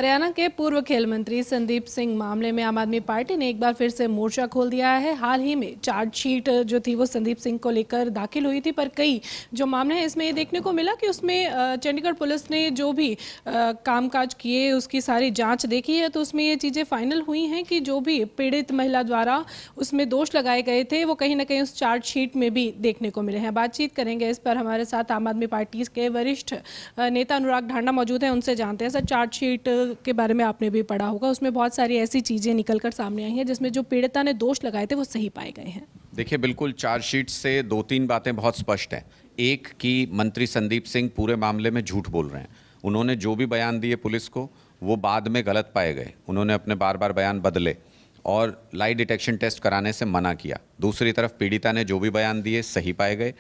हरियाणा के पूर्व खेल मंत्री संदीप सिंह मामले में आम आदमी पार्टी ने एक बार फिर से मोर्चा खोल दिया है। हाल ही में चार्जशीट जो थी वो संदीप सिंह को लेकर दाखिल हुई थी, पर कई जो मामले हैं इसमें ये देखने को मिला कि उसमें चंडीगढ़ पुलिस ने जो भी कामकाज किए उसकी सारी जांच देखी है, तो उसमें ये चीज़ें फाइनल हुई हैं कि जो भी पीड़ित महिला द्वारा उसमें दोष लगाए गए थे वो कहीं ना कहीं उस चार्जशीट में भी देखने को मिले हैं। बातचीत करेंगे इस पर, हमारे साथ आम आदमी पार्टी के वरिष्ठ नेता अनुराग ढांडा मौजूद हैं, उनसे जानते हैं। सर, चार्जशीट के बारे में आपने भी पढ़ा होगा, उसमें बहुत सारी ऐसी चीज़ें निकलकर सामने आई हैं जिसमें जो पीड़िता ने दोष लगाए थे वो सही पाए गए हैं। देखिए, बिल्कुल चार्जशीट से दो तीन बातें बहुत स्पष्ट हैं। एक कि मंत्री संदीप सिंह पूरे मामले में झूठ बोल रहे हैं। उन्होंने जो भी बयान दिए पुलिस को वो बाद में गलत पाए गए। उन्होंने अपने बार बार बयान बदले और लाई डिटेक्शन टेस्ट कराने से मना किया। दूसरी तरफ पीड़िता ने जो भी बयान दिए सही पाए गए,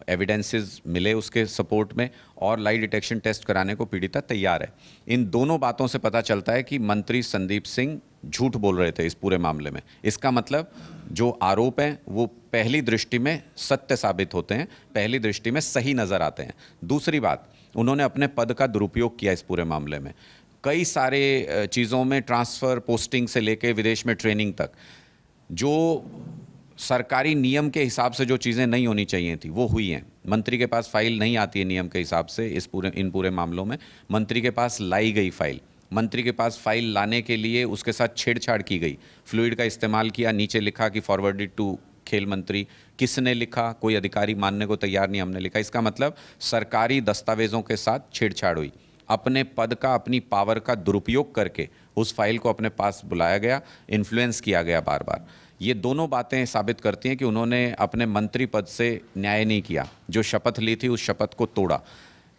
एविडेंसेस मिले उसके सपोर्ट में और लाई डिटेक्शन टेस्ट कराने को पीड़िता तैयार है। इन दोनों बातों से पता चलता है कि मंत्री संदीप सिंह झूठ बोल रहे थे इस पूरे मामले में। इसका मतलब जो आरोप हैं वो पहली दृष्टि में सत्य साबित होते हैं, पहली दृष्टि में सही नज़र आते हैं। दूसरी बात, उन्होंने अपने पद का दुरुपयोग किया इस पूरे मामले में। कई सारे चीज़ों में ट्रांसफ़र, पोस्टिंग से लेके विदेश में ट्रेनिंग तक, जो सरकारी नियम के हिसाब से जो चीज़ें नहीं होनी चाहिए थी वो हुई हैं। मंत्री के पास फाइल नहीं आती है नियम के हिसाब से इन पूरे मामलों में। मंत्री के पास लाई गई फाइल, मंत्री के पास फाइल लाने के लिए उसके साथ छेड़छाड़ की गई, फ्लूइड का इस्तेमाल किया, नीचे लिखा कि फॉरवर्डेड टू खेल मंत्री। किसने लिखा? कोई अधिकारी मानने को तैयार नहीं, हमने लिखा। इसका मतलब सरकारी दस्तावेज़ों के साथ छेड़छाड़ हुई। अपने पद का, अपनी पावर का दुरुपयोग करके उस फाइल को अपने पास बुलाया गया, इन्फ्लुएंस किया गया बार बार। ये दोनों बातें साबित करती हैं कि उन्होंने अपने मंत्री पद से न्याय नहीं किया, जो शपथ ली थी उस शपथ को तोड़ा।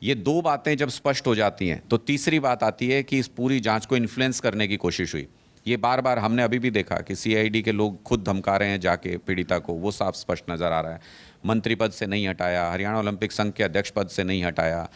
ये दो बातें जब स्पष्ट हो जाती हैं तो तीसरी बात आती है कि इस पूरी जांच को इन्फ्लुएंस करने की कोशिश हुई। ये बार बार हमने अभी भी देखा कि सीआईडी के लोग खुद धमका रहे हैं जाके पीड़िता को, वो साफ स्पष्ट नज़र आ रहा है। मंत्री पद से नहीं हटाया, हरियाणा ओलंपिक संघ के अध्यक्ष पद से नहीं हटाया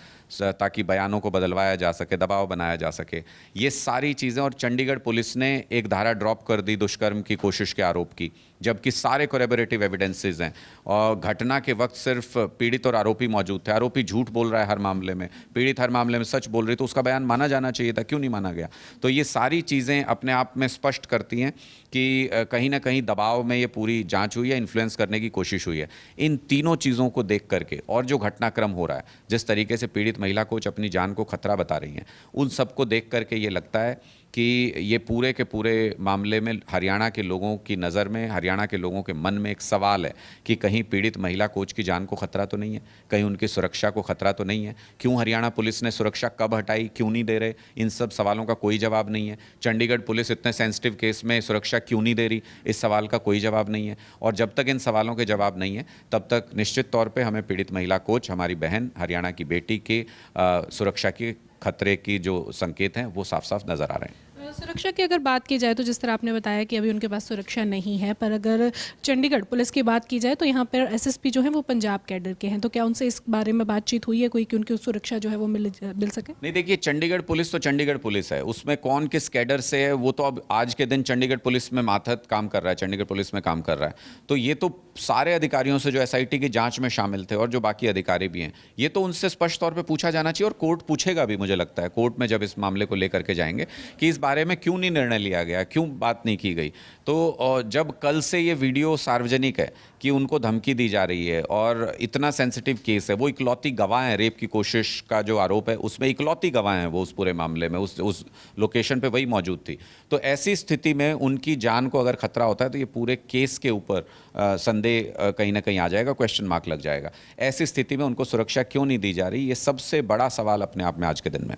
ताकि बयानों को बदलवाया जा सके, दबाव बनाया जा सके, ये सारी चीज़ें। और चंडीगढ़ पुलिस ने एक धारा ड्रॉप कर दी दुष्कर्म की कोशिश के आरोप की, जबकि सारे कोरेबोरेटिव एविडेंसेस हैं और घटना के वक्त सिर्फ पीड़ित और आरोपी मौजूद थे। आरोपी झूठ बोल रहा है हर मामले में, पीड़ित हर मामले में सच बोल रही, तो उसका बयान माना जाना चाहिए था, क्यों नहीं माना गया? तो ये सारी चीज़ें अपने आप में स्पष्ट करती हैं कि कहीं ना कहीं दबाव में ये पूरी जांच हुई है, इन्फ्लुएंस करने की कोशिश हुई है। इन तीनों चीज़ों को देख करके और जो घटनाक्रम हो रहा है, जिस तरीके से पीड़ित महिला कोच अपनी जान को खतरा बता रही हैं, उन सबको देख करके ये लगता है कि ये पूरे के पूरे मामले में हरियाणा के लोगों की नज़र में, हरियाणा के लोगों के मन में एक सवाल है कि कहीं पीड़ित महिला कोच की जान को खतरा तो नहीं है, कहीं उनकी सुरक्षा को खतरा तो नहीं है। क्यों हरियाणा पुलिस ने सुरक्षा कब हटाई, क्यों नहीं दे रहे? इन सब सवालों का कोई जवाब नहीं है। चंडीगढ़ पुलिस इतने सेंसिटिव केस में सुरक्षा क्यों नहीं दे रही, इस सवाल का कोई जवाब नहीं है। और जब तक इन सवालों के जवाब नहीं है तब तक निश्चित तौर पर हमें पीड़ित महिला कोच, हमारी बहन, हरियाणा की बेटी के सुरक्षा के खतरे की जो संकेत हैं वो साफ साफ नज़र आ रहे हैं। सुरक्षा की अगर बात की जाए तो जिस तरह आपने बताया कि अभी उनके पास सुरक्षा नहीं है, पर अगर चंडीगढ़ पुलिस की बात की जाए तो यहाँ पर एसएसपी जो है वो पंजाब कैडर के हैं, तो क्या उनसे इस बारे में बातचीत हुई है कोई कि उनकी सुरक्षा जो है वो मिल सके? नहीं, देखिए, चंडीगढ़ पुलिस तो चंडीगढ़ पुलिस है, उसमें कौन किस कैडर से है वो तो अब आज के दिन चंडीगढ़ पुलिस में मातहत काम कर रहा है, चंडीगढ़ पुलिस में काम कर रहा है। तो ये तो सारे अधिकारियों से जो एसआईटी की जांच में शामिल थे और जो बाकी अधिकारी भी हैं, ये तो उनसे स्पष्ट तौर पे पूछा जाना चाहिए और कोर्ट पूछेगा भी, मुझे लगता है कोर्ट में जब इस मामले को लेकर के जाएंगे कि इस बारे में क्यों नहीं निर्णय लिया गया, क्यों बात नहीं की गई। तो जब कल से ये वीडियो सार्वजनिक है कि उनको धमकी दी जा रही है और इतना सेंसिटिव केस है, वो इकलौती गवाह हैं, रेप की कोशिश का जो आरोप है उसमें इकलौती गवाह हैं वो उस पूरे मामले में, उस लोकेशन पे वही मौजूद थी। तो ऐसी स्थिति में उनकी जान को अगर खतरा होता है तो ये पूरे केस के ऊपर संदेह कहीं ना कहीं आ जाएगा, क्वेश्चन मार्क लग जाएगा। ऐसी स्थिति में उनको सुरक्षा क्यों नहीं दी जा रही, ये सबसे बड़ा सवाल अपने आप में आज के दिन में।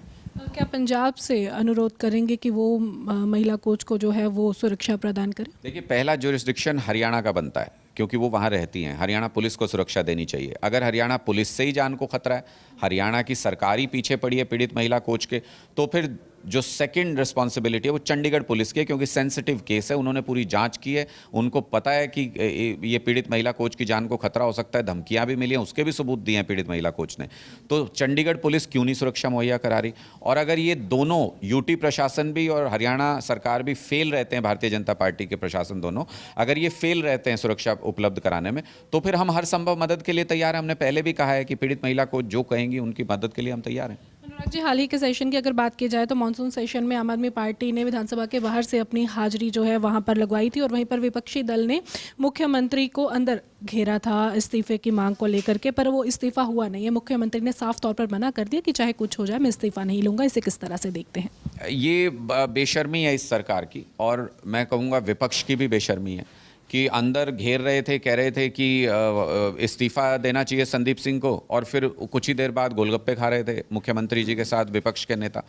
क्या पंजाब से अनुरोध करेंगे कि वो महिला कोच को जो है वो सुरक्षा प्रदान करें? देखिए, पहला ज्यूरिसडिक्शन हरियाणा का बनता है क्योंकि वो वहाँ रहती हैं। हरियाणा पुलिस को सुरक्षा देनी चाहिए। अगर हरियाणा पुलिस से ही जान को खतरा है, हरियाणा की सरकार ही पीछे पड़ी है पीड़ित महिला कोच के, तो फिर जो सेकंड रिस्पॉन्सिबिलिटी है वो चंडीगढ़ पुलिस की है, क्योंकि सेंसिटिव केस है, उन्होंने पूरी जांच की है, उनको पता है कि ये पीड़ित महिला कोच की जान को खतरा हो सकता है, धमकियां भी मिली हैं, उसके भी सबूत दिए हैं पीड़ित महिला कोच ने। तो चंडीगढ़ पुलिस क्यों नहीं सुरक्षा मुहैया करा रही? और अगर ये दोनों, यूटी प्रशासन भी और हरियाणा सरकार भी फेल रहते हैं, भारतीय जनता पार्टी के प्रशासन दोनों, अगर ये फेल रहते हैं सुरक्षा उपलब्ध कराने में, तो फिर हम हर संभव मदद के लिए तैयार हैं। हमने पहले भी कहा है कि पीड़ित महिला कोच जो कहेंगी उनकी मदद के लिए हम तैयार हैं। अनुराग जी, हाल ही के सेशन की अगर बात की जाए तो मानसून सेशन में आम आदमी पार्टी ने विधानसभा के बाहर से अपनी हाजिरी जो है वहां पर लगवाई थी और वहीं पर विपक्षी दल ने मुख्यमंत्री को अंदर घेरा था इस्तीफे की मांग को लेकर के, पर वो इस्तीफा हुआ नहीं है। मुख्यमंत्री ने साफ तौर पर मना कर दिया कि चाहे कुछ हो जाए मैं इस्तीफा नहीं लूंगा। इसे किस तरह से देखते हैं? ये बेशर्मी है इस सरकार की, और मैं कहूँगा विपक्ष की भी बेशर्मी है कि अंदर घेर रहे थे, कह रहे थे कि इस्तीफा देना चाहिए संदीप सिंह को, और फिर कुछ ही देर बाद गोलगप्पे खा रहे थे मुख्यमंत्री जी के साथ विपक्ष के नेता।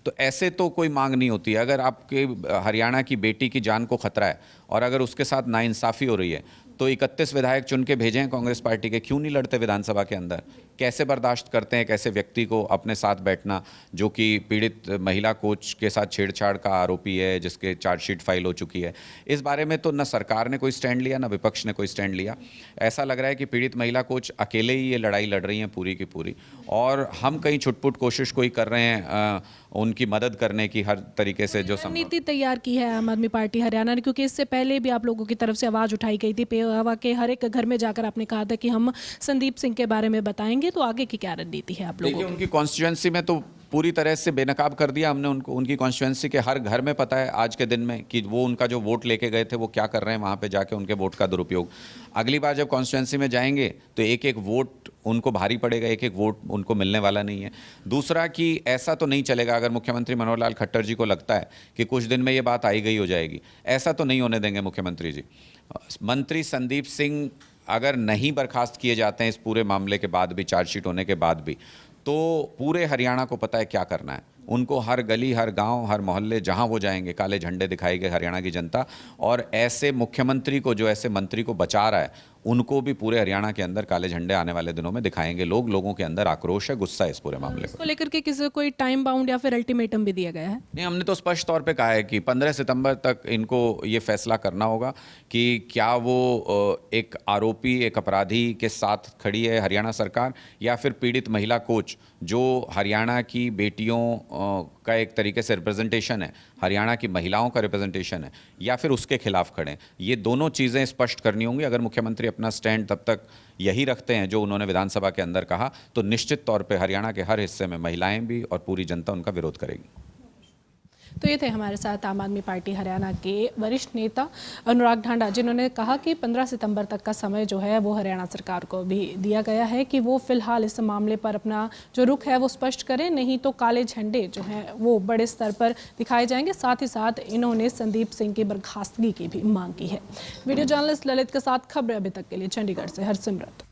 तो ऐसे तो कोई मांग नहीं होती। अगर आपके हरियाणा की बेटी की जान को खतरा है और अगर उसके साथ नाइंसाफ़ी हो रही है तो 31 विधायक चुन के भेजे हैं कांग्रेस पार्टी के, क्यों नहीं लड़ते विधानसभा के अंदर? कैसे बर्दाश्त करते हैं कैसे व्यक्ति को अपने साथ बैठना जो कि पीड़ित महिला कोच के साथ छेड़छाड़ का आरोपी है, जिसके चार्जशीट फाइल हो चुकी है। इस बारे में तो न सरकार ने कोई स्टैंड लिया, न विपक्ष ने कोई स्टैंड लिया। ऐसा लग रहा है कि पीड़ित महिला कोच अकेले ही ये लड़ाई लड़ रही हैं पूरी की पूरी, और हम कहीं छुटपुट कोशिश कोई कर रहे हैं उनकी मदद करने की हर तरीके से जो संभव। रणनीति तैयार की है आम आदमी पार्टी हरियाणा ने, क्योंकि इससे पहले भी आप लोगों की तरफ से आवाज़ उठाई गई थी। पेहवा के हर एक घर में जाकर आपने कहा था कि हम संदीप सिंह के बारे में बताएंगे, तो आगे की क्या रणनीति है आप लोगों देखिए, की? उनकी कॉन्स्टिट्यूंसी में तो पूरी तरह से बेनकाब कर दिया हमने उनको। उनकी कॉन्स्टिट्यूंसी के हर घर में पता है आज के दिन में कि वो उनका जो वोट लेके गए थे वो क्या कर रहे हैं वहाँ पे जाके, उनके वोट का दुरुपयोग। अगली बार जब कॉन्स्टिट्यूंसी में जाएंगे तो एक एक वोट उनको भारी पड़ेगा, एक एक वोट उनको मिलने वाला नहीं है। दूसरा कि ऐसा तो नहीं चलेगा, अगर मुख्यमंत्री मनोहर लाल खट्टर जी को लगता है कि कुछ दिन में ये बात आई गई हो जाएगी, ऐसा तो नहीं होने देंगे मुख्यमंत्री जी। मंत्री संदीप सिंह अगर नहीं बर्खास्त किए जाते हैं इस पूरे मामले के बाद भी, चार्जशीट होने के बाद भी, तो पूरे हरियाणा को पता है क्या करना है। उनको हर गली, हर गांव, हर मोहल्ले जहां वो जाएंगे काले झंडे दिखाएंगे हरियाणा की जनता, और ऐसे मुख्यमंत्री को, जो ऐसे मंत्री को बचा रहा है, उनको भी पूरे हरियाणा के अंदर काले झंडे आने वाले दिनों में दिखाएंगे लोग। लोगों के अंदर आक्रोश है, गुस्सा है इस पूरे मामले इसको लेकर के किसी कोई टाइम बाउंड या फिर अल्टीमेटम भी दिया गया है? नहीं, हमने तो स्पष्ट तौर पे कहा है कि 15 सितंबर तक इनको ये फैसला करना होगा कि क्या वो एक आरोपी, एक अपराधी के साथ खड़ी है हरियाणा सरकार, या फिर पीड़ित महिला कोच जो हरियाणा की बेटियों का एक तरीके से रिप्रेजेंटेशन है, हरियाणा की महिलाओं का रिप्रेजेंटेशन है, या फिर उसके खिलाफ खड़े हैं। ये दोनों चीज़ें स्पष्ट करनी होंगी। अगर मुख्यमंत्री अपना स्टैंड तब तक यही रखते हैं जो उन्होंने विधानसभा के अंदर कहा, तो निश्चित तौर पे हरियाणा के हर हिस्से में महिलाएं भी और पूरी जनता उनका विरोध करेगी। तो ये थे हमारे साथ आम आदमी पार्टी हरियाणा के वरिष्ठ नेता अनुराग ढांडा, जिन्होंने कहा कि 15 सितंबर तक का समय जो है वो हरियाणा सरकार को भी दिया गया है कि वो फिलहाल इस मामले पर अपना जो रुख है वो स्पष्ट करें, नहीं तो काले झंडे जो हैं वो बड़े स्तर पर दिखाए जाएंगे। साथ ही साथ इन्होंने संदीप सिंह की बर्खास्तगी की भी मांग की है। वीडियो जर्नलिस्ट ललित के साथ खबरें अभी तक के लिए चंडीगढ़ से हरसिमरत।